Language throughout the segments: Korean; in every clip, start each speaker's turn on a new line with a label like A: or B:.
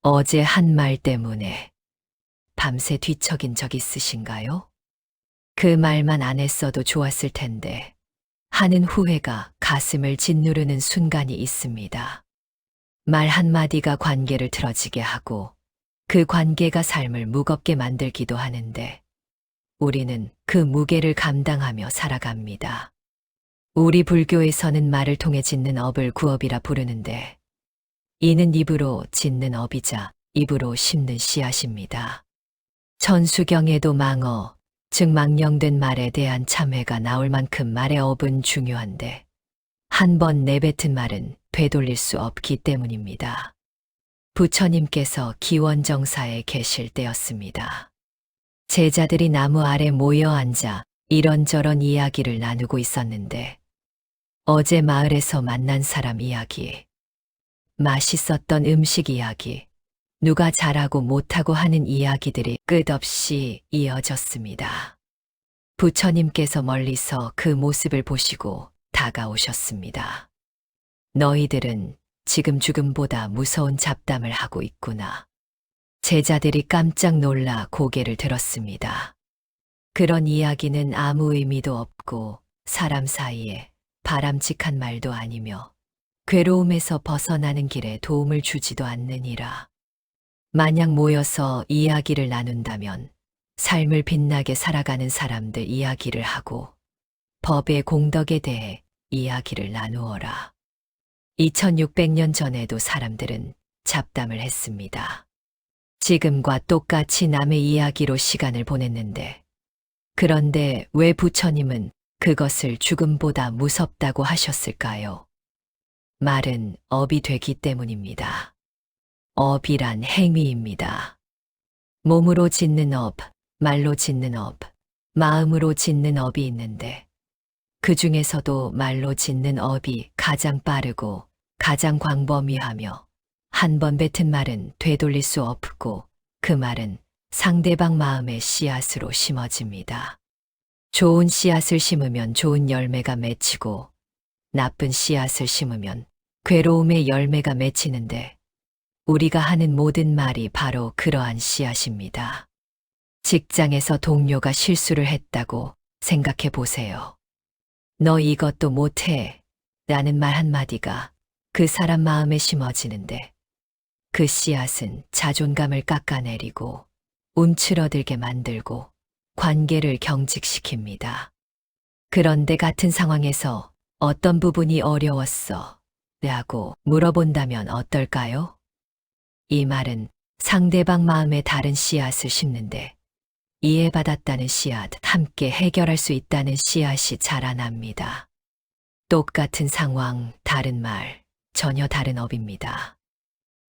A: 어제 한 말 때문에 밤새 뒤척인 적 있으신가요? 그 말만 안 했어도 좋았을 텐데 하는 후회가 가슴을 짓누르는 순간이 있습니다. 말 한마디가 관계를 틀어지게 하고 그 관계가 삶을 무겁게 만들기도 하는데 우리는 그 무게를 감당하며 살아갑니다. 우리 불교에서는 말을 통해 짓는 업을 구업이라 부르는데 이는 입으로 짓는 업이자 입으로 심는 씨앗입니다. 천수경에도 망어, 즉 망령된 말에 대한 참회가 나올 만큼 말의 업은 중요한데 한 번 내뱉은 말은 되돌릴 수 없기 때문입니다. 부처님께서 기원정사에 계실 때였습니다. 제자들이 나무 아래 모여 앉아 이런저런 이야기를 나누고 있었는데 어제 마을에서 만난 사람 이야기, 맛있었던 음식 이야기, 누가 잘하고 못하고 하는 이야기들이 끝없이 이어졌습니다. 부처님께서 멀리서 그 모습을 보시고 다가오셨습니다. 너희들은 지금 죽음보다 무서운 잡담을 하고 있구나. 제자들이 깜짝 놀라 고개를 들었습니다. 그런 이야기는 아무 의미도 없고 사람 사이에 바람직한 말도 아니며 괴로움에서 벗어나는 길에 도움을 주지도 않느니라. 만약 모여서 이야기를 나눈다면 삶을 빛나게 살아가는 사람들 이야기를 하고 법의 공덕에 대해 이야기를 나누어라. 2600년 전에도 사람들은 잡담을 했습니다. 지금과 똑같이 남의 이야기로 시간을 보냈는데 그런데 왜 부처님은 그것을 죽음보다 무섭다고 하셨을까요? 말은 업이 되기 때문입니다. 업이란 행위입니다. 몸으로 짓는 업, 말로 짓는 업, 마음으로 짓는 업이 있는데 그 중에서도 말로 짓는 업이 가장 빠르고 가장 광범위하며 한 번 뱉은 말은 되돌릴 수 없고 그 말은 상대방 마음의 씨앗으로 심어집니다. 좋은 씨앗을 심으면 좋은 열매가 맺히고 나쁜 씨앗을 심으면 괴로움의 열매가 맺히는데 우리가 하는 모든 말이 바로 그러한 씨앗입니다. 직장에서 동료가 실수를 했다고 생각해 보세요. 너 이것도 못해 라는 말 한마디가 그 사람 마음에 심어지는데 그 씨앗은 자존감을 깎아내리고 움츠러들게 만들고 관계를 경직시킵니다. 그런데 같은 상황에서 어떤 부분이 어려웠어? 라고 물어본다면 어떨까요? 이 말은 상대방 마음에 다른 씨앗을 심는데 이해받았다는 씨앗, 함께 해결할 수 있다는 씨앗이 자라납니다. 똑같은 상황, 다른 말, 전혀 다른 업입니다.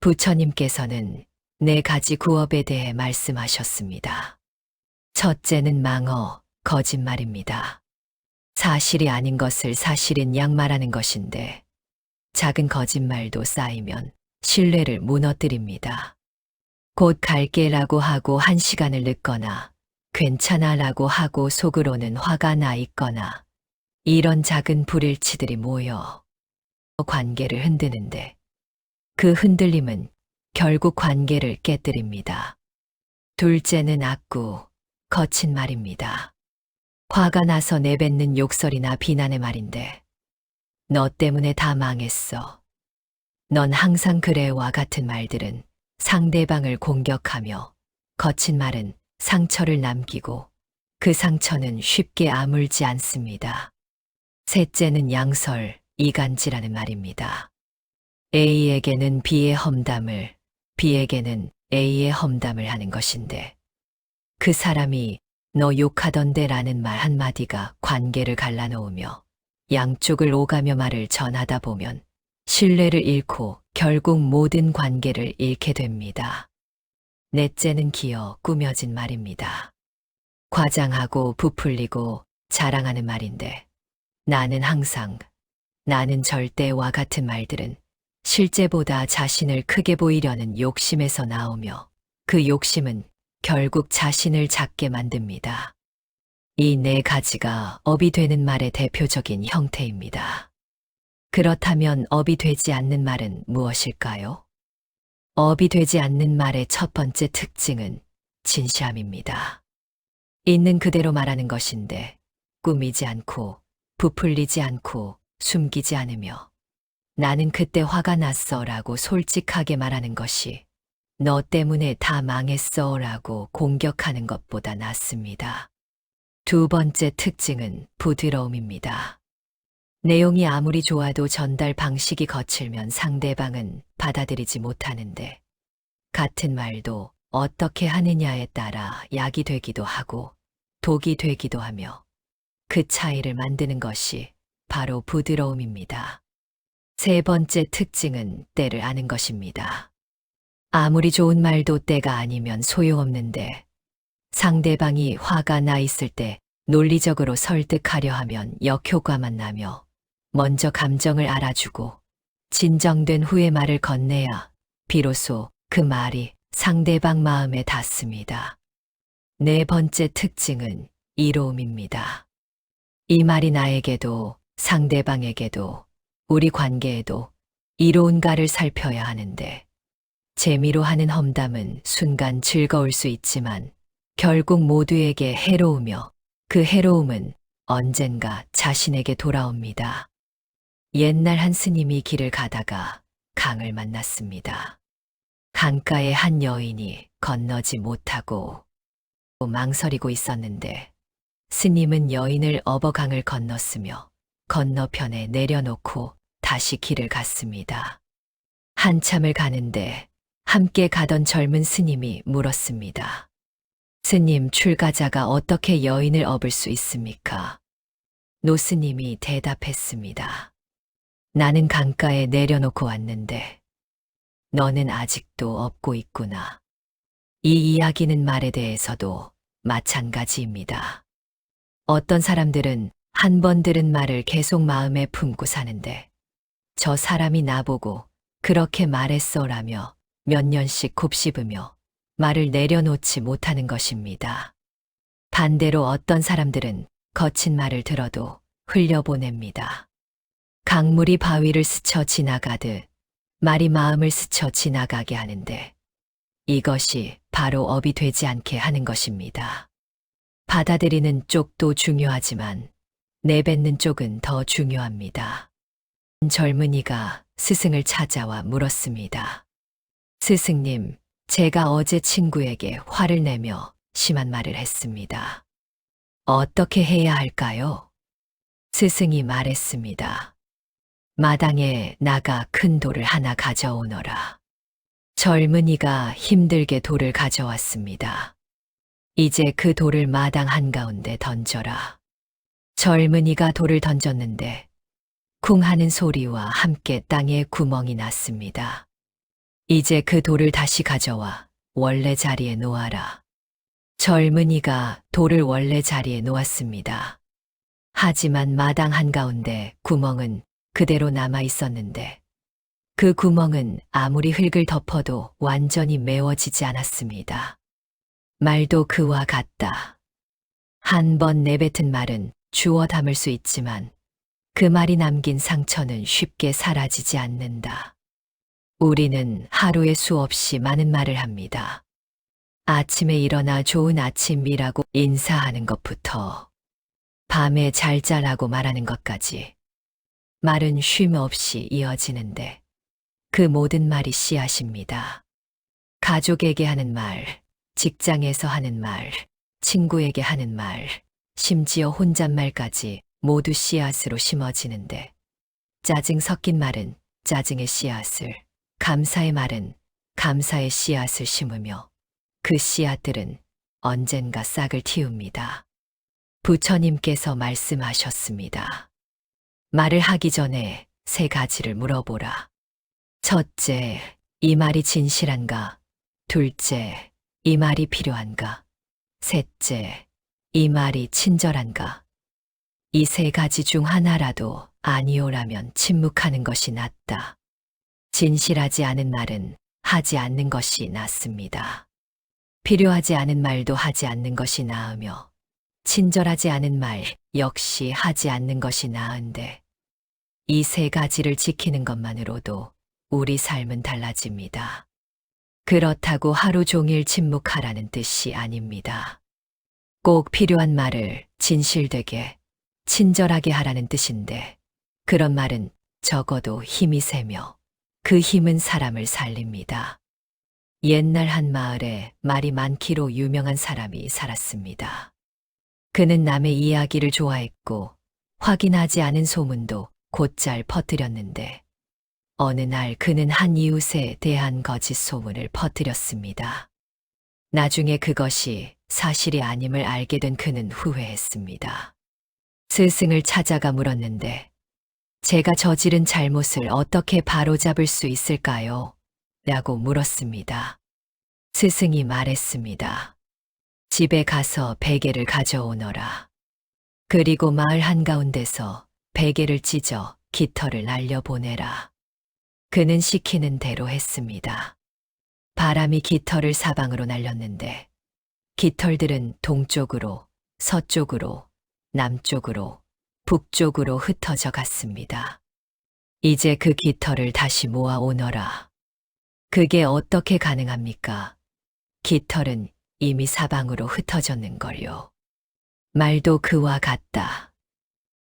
A: 부처님께서는 4가지 구업에 대해 말씀하셨습니다. 첫째는 망어, 거짓말입니다. 사실이 아닌 것을 사실인 양 말하는 것인데 작은 거짓말도 쌓이면 신뢰를 무너뜨립니다. 곧 갈게라고 하고 1시간을 늦거나 괜찮아라고 하고 속으로는 화가 나 있거나 이런 작은 불일치들이 모여 관계를 흔드는데 그 흔들림은 결국 관계를 깨뜨립니다. 둘째는 악구, 거친 말입니다. 화가 나서 내뱉는 욕설이나 비난의 말인데 너 때문에 다 망했어. 넌 항상 그래와 같은 말들은 상대방을 공격하며 거친 말은 상처를 남기고 그 상처는 쉽게 아물지 않습니다. 셋째는 양설, 이간질하는 말입니다. A에게는 B의 험담을, B에게는 A의 험담을 하는 것인데 그 사람이 너 욕하던데 라는 말 한마디가 관계를 갈라놓으며 양쪽을 오가며 말을 전하다 보면 신뢰를 잃고 결국 모든 관계를 잃게 됩니다. 넷째는 기어, 꾸며진 말입니다. 과장하고 부풀리고 자랑하는 말인데 나는 항상, 나는 절대와 같은 말들은 실제보다 자신을 크게 보이려는 욕심에서 나오며 그 욕심은 결국 자신을 작게 만듭니다. 이 4가지가 업이 되는 말의 대표적인 형태입니다. 그렇다면 업이 되지 않는 말은 무엇일까요? 업이 되지 않는 말의 첫 번째 특징은 진시함입니다. 있는 그대로 말하는 것인데 꾸미지 않고 부풀리지 않고 숨기지 않으며 나는 그때 화가 났어라고 솔직하게 말하는 것이 너 때문에 다 망했어라고 공격하는 것보다 낫습니다. 두 번째 특징은 부드러움입니다. 내용이 아무리 좋아도 전달 방식이 거칠면 상대방은 받아들이지 못하는데 같은 말도 어떻게 하느냐에 따라 약이 되기도 하고 독이 되기도 하며 그 차이를 만드는 것이 바로 부드러움입니다. 세 번째 특징은 때를 아는 것입니다. 아무리 좋은 말도 때가 아니면 소용없는데 상대방이 화가 나 있을 때 논리적으로 설득하려 하면 역효과만 나며 먼저 감정을 알아주고 진정된 후에 말을 건네야 비로소 그 말이 상대방 마음에 닿습니다. 네 번째 특징은 이로움입니다. 이 말이 나에게도 상대방에게도 우리 관계에도 이로운가를 살펴야 하는데 재미로 하는 험담은 순간 즐거울 수 있지만 결국 모두에게 해로우며 그 해로움은 언젠가 자신에게 돌아옵니다. 옛날 한 스님이 길을 가다가 강을 만났습니다. 강가에 한 여인이 건너지 못하고 망설이고 있었는데 스님은 여인을 업어 강을 건넜으며 건너편에 내려놓고 다시 길을 갔습니다. 한참을 가는데 함께 가던 젊은 스님이 물었습니다. 스님, 출가자가 어떻게 여인을 업을 수 있습니까? 노스님이 대답했습니다. 나는 강가에 내려놓고 왔는데 너는 아직도 업고 있구나. 이 이야기는 말에 대해서도 마찬가지입니다. 어떤 사람들은 한 번 들은 말을 계속 마음에 품고 사는데 저 사람이 나보고 그렇게 말했어라며 몇 년씩 곱씹으며 말을 내려놓지 못하는 것입니다. 반대로 어떤 사람들은 거친 말을 들어도 흘려보냅니다. 강물이 바위를 스쳐 지나가듯 말이 마음을 스쳐 지나가게 하는데 이것이 바로 업이 되지 않게 하는 것입니다. 받아들이는 쪽도 중요하지만 내뱉는 쪽은 더 중요합니다. 젊은이가 스승을 찾아와 물었습니다. 스승님, 제가 어제 친구에게 화를 내며 심한 말을 했습니다. 어떻게 해야 할까요? 스승이 말했습니다. 마당에 나가 큰 돌을 하나 가져오너라. 젊은이가 힘들게 돌을 가져왔습니다. 이제 그 돌을 마당 한가운데 던져라. 젊은이가 돌을 던졌는데 쿵 하는 소리와 함께 땅에 구멍이 났습니다. 이제 그 돌을 다시 가져와 원래 자리에 놓아라. 젊은이가 돌을 원래 자리에 놓았습니다. 하지만 마당 한가운데 구멍은 그대로 남아 있었는데 그 구멍은 아무리 흙을 덮어도 완전히 메워지지 않았습니다. 말도 그와 같다. 한 번 내뱉은 말은 주워 담을 수 있지만 그 말이 남긴 상처는 쉽게 사라지지 않는다. 우리는 하루에 수없이 많은 말을 합니다. 아침에 일어나 좋은 아침이라고 인사하는 것부터 밤에 잘 자라고 말하는 것까지 말은 쉼 없이 이어지는데 그 모든 말이 씨앗입니다. 가족에게 하는 말, 직장에서 하는 말, 친구에게 하는 말, 심지어 혼잣말까지 모두 씨앗으로 심어지는데 짜증 섞인 말은 짜증의 씨앗을, 감사의 말은 감사의 씨앗을 심으며 그 씨앗들은 언젠가 싹을 틔웁니다. 부처님께서 말씀하셨습니다. 말을 하기 전에 세 가지를 물어보라. 첫째, 이 말이 진실한가? 둘째, 이 말이 필요한가? 셋째, 이 말이 친절한가? 이 세 가지 중 하나라도 아니오라면 침묵하는 것이 낫다. 진실하지 않은 말은 하지 않는 것이 낫습니다. 필요하지 않은 말도 하지 않는 것이 나으며 친절하지 않은 말 역시 하지 않는 것이 나은데 이 세 가지를 지키는 것만으로도 우리 삶은 달라집니다. 그렇다고 하루 종일 침묵하라는 뜻이 아닙니다. 꼭 필요한 말을 진실되게, 친절하게 하라는 뜻인데, 그런 말은 적어도 힘이 세며 그 힘은 사람을 살립니다. 옛날 한 마을에 말이 많기로 유명한 사람이 살았습니다. 그는 남의 이야기를 좋아했고 확인하지 않은 소문도 곧잘 퍼뜨렸는데 어느 날 그는 한 이웃에 대한 거짓 소문을 퍼뜨렸습니다. 나중에 그것이 사실이 아님을 알게 된 그는 후회했습니다. 스승을 찾아가 물었는데 제가 저지른 잘못을 어떻게 바로잡을 수 있을까요? 라고 물었습니다. 스승이 말했습니다. 집에 가서 베개를 가져오너라. 그리고 마을 한가운데서 베개를 찢어 깃털을 날려보내라. 그는 시키는 대로 했습니다. 바람이 깃털을 사방으로 날렸는데 깃털들은 동쪽으로, 서쪽으로, 남쪽으로, 북쪽으로 흩어져 갔습니다. 이제 그 깃털을 다시 모아 오너라. 그게 어떻게 가능합니까? 깃털은 이미 사방으로 흩어졌는걸요. 말도 그와 같다.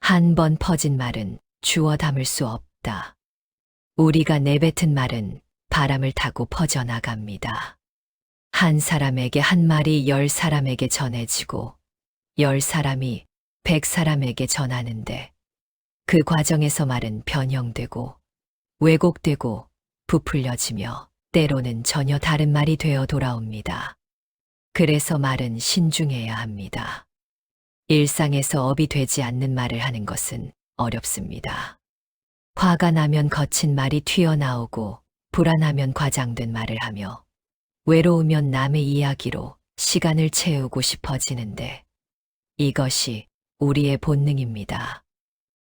A: 한 번 퍼진 말은 주워 담을 수 없다. 우리가 내뱉은 말은 바람을 타고 퍼져나갑니다. 한 사람에게 한 말이 10사람에게 전해지고 10사람이 100사람에게 전하는데 그 과정에서 말은 변형되고 왜곡되고 부풀려지며 때로는 전혀 다른 말이 되어 돌아옵니다. 그래서 말은 신중해야 합니다. 일상에서 업이 되지 않는 말을 하는 것은 어렵습니다. 화가 나면 거친 말이 튀어나오고 불안하면 과장된 말을 하며 외로우면 남의 이야기로 시간을 채우고 싶어지는데 이것이 우리의 본능입니다.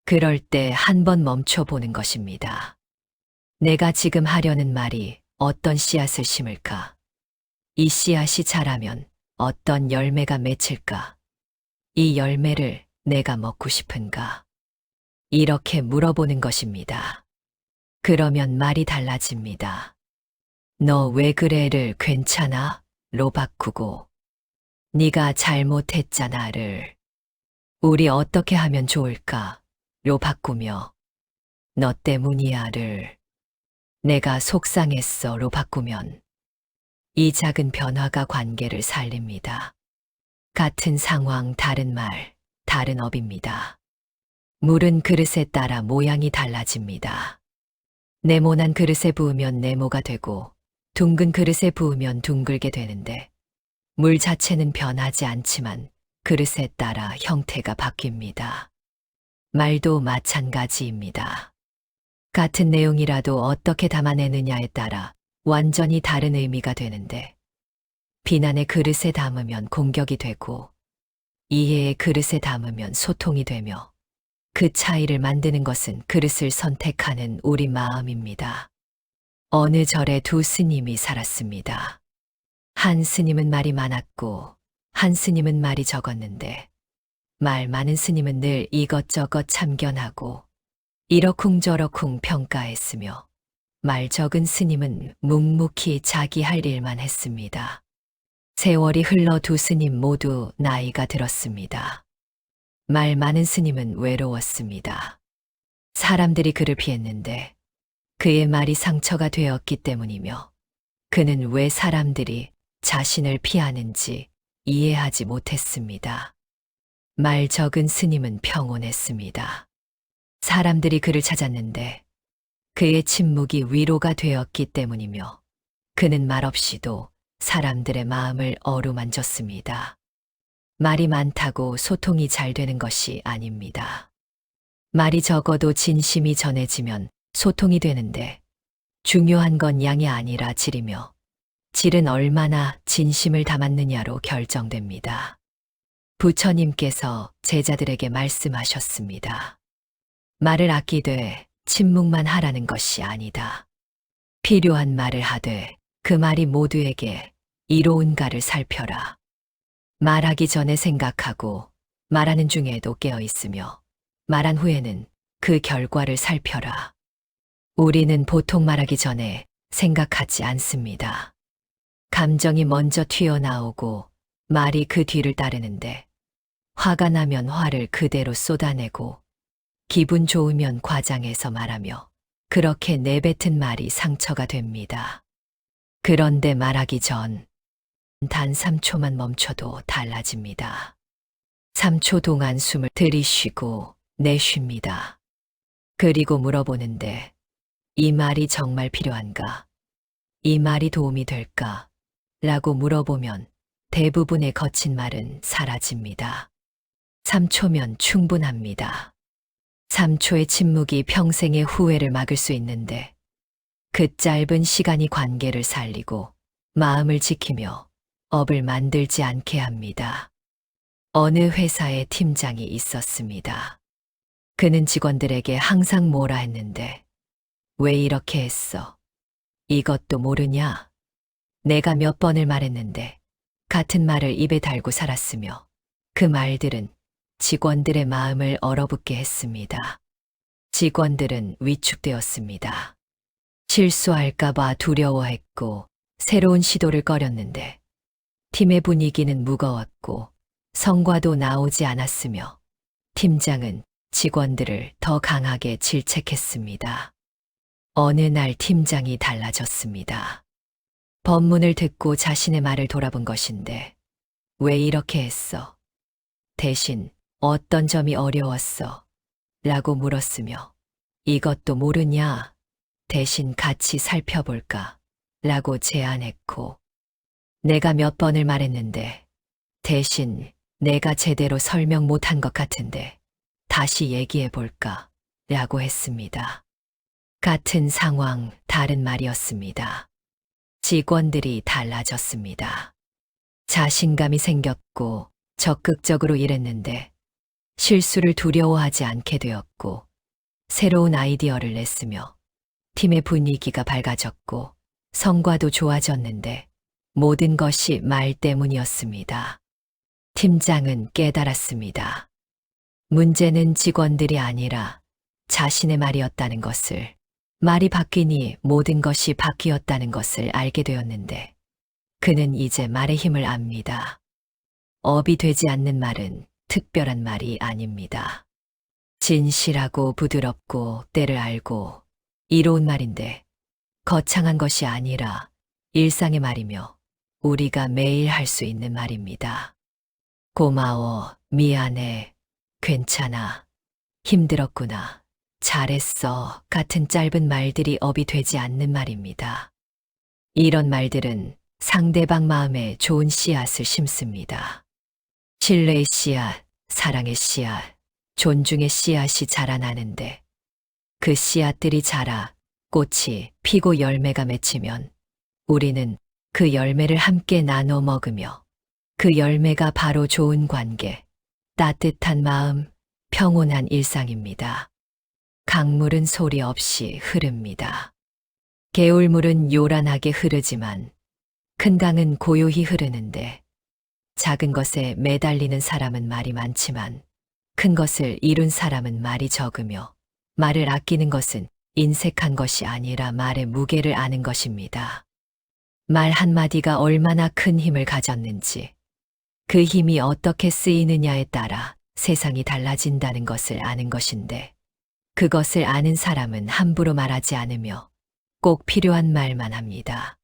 A: 그럴 때 한번 멈춰보는 것입니다. 내가 지금 하려는 말이 어떤 씨앗을 심을까? 이 씨앗이 자라면 어떤 열매가 맺힐까? 이 열매를 내가 먹고 싶은가? 이렇게 물어보는 것입니다. 그러면 말이 달라집니다. 너 왜 그래를 괜찮아? 로 바꾸고 네가 잘못했잖아를 우리 어떻게 하면 좋을까? 로 바꾸며 너 때문이야를 내가 속상했어 로 바꾸면 이 작은 변화가 관계를 살립니다. 같은 상황, 다른 말, 다른 업입니다. 물은 그릇에 따라 모양이 달라집니다. 네모난 그릇에 부으면 네모가 되고 둥근 그릇에 부으면 둥글게 되는데 물 자체는 변하지 않지만 그릇에 따라 형태가 바뀝니다. 말도 마찬가지입니다. 같은 내용이라도 어떻게 담아내느냐에 따라 완전히 다른 의미가 되는데 비난의 그릇에 담으면 공격이 되고 이해의 그릇에 담으면 소통이 되며 그 차이를 만드는 것은 그릇을 선택하는 우리 마음입니다. 어느 절에 두 스님이 살았습니다. 한 스님은 말이 많았고 한 스님은 말이 적었는데 말 많은 스님은 늘 이것저것 참견하고 이러쿵저러쿵 평가했으며 말 적은 스님은 묵묵히 자기 할 일만 했습니다. 세월이 흘러 두 스님 모두 나이가 들었습니다. 말 많은 스님은 외로웠습니다. 사람들이 그를 피했는데 그의 말이 상처가 되었기 때문이며 그는 왜 사람들이 자신을 피하는지 이해하지 못했습니다. 말 적은 스님은 평온했습니다. 사람들이 그를 찾았는데 그의 침묵이 위로가 되었기 때문이며 그는 말없이도 사람들의 마음을 어루만졌습니다. 말이 많다고 소통이 잘 되는 것이 아닙니다. 말이 적어도 진심이 전해지면 소통이 되는데 중요한 건 양이 아니라 질이며 질은 얼마나 진심을 담았느냐로 결정됩니다. 부처님께서 제자들에게 말씀하셨습니다. 말을 아끼되 침묵만 하라는 것이 아니다. 필요한 말을 하되 그 말이 모두에게 이로운가를 살펴라. 말하기 전에 생각하고 말하는 중에도 깨어 있으며 말한 후에는 그 결과를 살펴라. 우리는 보통 말하기 전에 생각하지 않습니다. 감정이 먼저 튀어나오고 말이 그 뒤를 따르는데 화가 나면 화를 그대로 쏟아내고 기분 좋으면 과장해서 말하며 그렇게 내뱉은 말이 상처가 됩니다. 그런데 말하기 전 단 3초만 멈춰도 달라집니다. 3초 동안 숨을 들이쉬고 내쉽니다. 그리고 물어보는데 이 말이 정말 필요한가? 이 말이 도움이 될까? 라고 물어보면 대부분의 거친 말은 사라집니다. 3초면 충분합니다. 3초의 침묵이 평생의 후회를 막을 수 있는데 그 짧은 시간이 관계를 살리고 마음을 지키며 업을 만들지 않게 합니다. 어느 회사에 팀장이 있었습니다. 그는 직원들에게 항상 뭐라 했는데 왜 이렇게 했어? 이것도 모르냐? 내가 몇 번을 말했는데 같은 말을 입에 달고 살았으며 그 말들은 직원들의 마음을 얼어붙게 했습니다. 직원들은 위축되었습니다. 실수할까봐 두려워했고 새로운 시도를 꺼렸는데 팀의 분위기는 무거웠고 성과도 나오지 않았으며 팀장은 직원들을 더 강하게 질책했습니다. 어느 날 팀장이 달라졌습니다. 법문을 듣고 자신의 말을 돌아본 것인데 왜 이렇게 했어? 대신 어떤 점이 어려웠어? 라고 물었으며 이것도 모르냐? 대신 같이 살펴볼까? 라고 제안했고 내가 몇 번을 말했는데 대신 내가 제대로 설명 못한 것 같은데 다시 얘기해 볼까? 라고 했습니다. 같은 상황, 다른 말이었습니다. 직원들이 달라졌습니다. 자신감이 생겼고 적극적으로 일했는데 실수를 두려워하지 않게 되었고 새로운 아이디어를 냈으며 팀의 분위기가 밝아졌고 성과도 좋아졌는데 모든 것이 말 때문이었습니다. 팀장은 깨달았습니다. 문제는 직원들이 아니라 자신의 말이었다는 것을, 말이 바뀌니 모든 것이 바뀌었다는 것을 알게 되었는데 그는 이제 말의 힘을 압니다. 업이 되지 않는 말은 특별한 말이 아닙니다. 진실하고 부드럽고 때를 알고 이로운 말인데 거창한 것이 아니라 일상의 말이며 우리가 매일 할 수 있는 말입니다. 고마워, 미안해, 괜찮아, 힘들었구나, 잘했어 같은 짧은 말들이 업이 되지 않는 말입니다. 이런 말들은 상대방 마음에 좋은 씨앗을 심습니다. 신뢰의 씨앗, 사랑의 씨앗, 존중의 씨앗이 자라나는데 그 씨앗들이 자라 꽃이 피고 열매가 맺히면 우리는 그 열매를 함께 나눠 먹으며 그 열매가 바로 좋은 관계, 따뜻한 마음, 평온한 일상입니다. 강물은 소리 없이 흐릅니다. 개울물은 요란하게 흐르지만 큰 강은 고요히 흐르는데 작은 것에 매달리는 사람은 말이 많지만 큰 것을 이룬 사람은 말이 적으며 말을 아끼는 것은 인색한 것이 아니라 말의 무게를 아는 것입니다. 말 한마디가 얼마나 큰 힘을 가졌는지 그 힘이 어떻게 쓰이느냐에 따라 세상이 달라진다는 것을 아는 것인데 그것을 아는 사람은 함부로 말하지 않으며 꼭 필요한 말만 합니다.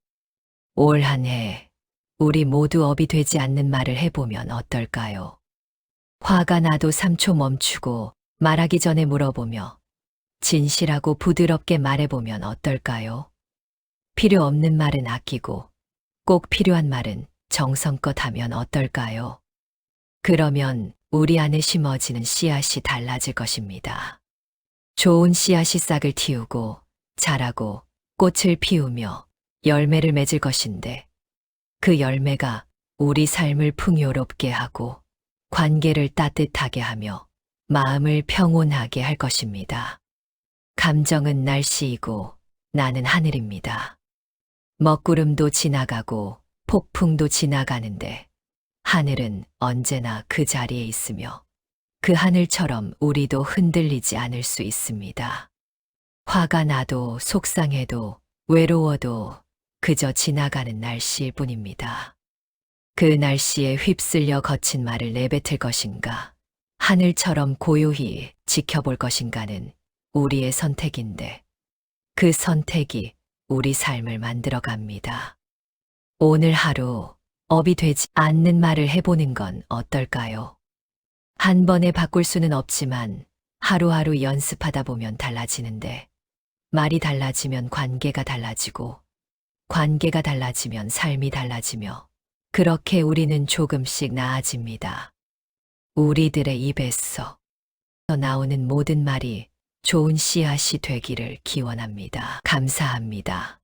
A: 올 한 해 우리 모두 업이 되지 않는 말을 해보면 어떨까요? 화가 나도 3초 멈추고 말하기 전에 물어보며 진실하고 부드럽게 말해보면 어떨까요? 필요 없는 말은 아끼고 꼭 필요한 말은 정성껏 하면 어떨까요? 그러면 우리 안에 심어지는 씨앗이 달라질 것입니다. 좋은 씨앗이 싹을 틔우고 자라고 꽃을 피우며 열매를 맺을 것인데 그 열매가 우리 삶을 풍요롭게 하고 관계를 따뜻하게 하며 마음을 평온하게 할 것입니다. 감정은 날씨이고 나는 하늘입니다. 먹구름도 지나가고 폭풍도 지나가는데 하늘은 언제나 그 자리에 있으며 그 하늘처럼 우리도 흔들리지 않을 수 있습니다. 화가 나도 속상해도 외로워도 그저 지나가는 날씨일 뿐입니다. 그 날씨에 휩쓸려 거친 말을 내뱉을 것인가, 하늘처럼 고요히 지켜볼 것인가는 우리의 선택인데, 그 선택이 우리 삶을 만들어 갑니다. 오늘 하루 업이 되지 않는 말을 해보는 건 어떨까요? 한 번에 바꿀 수는 없지만 하루하루 연습하다 보면 달라지는데, 말이 달라지면 관계가 달라지고, 관계가 달라지면 삶이 달라지며, 그렇게 우리는 조금씩 나아집니다. 우리들의 입에서 나오는 모든 말이 좋은 씨앗이 되기를 기원합니다. 감사합니다.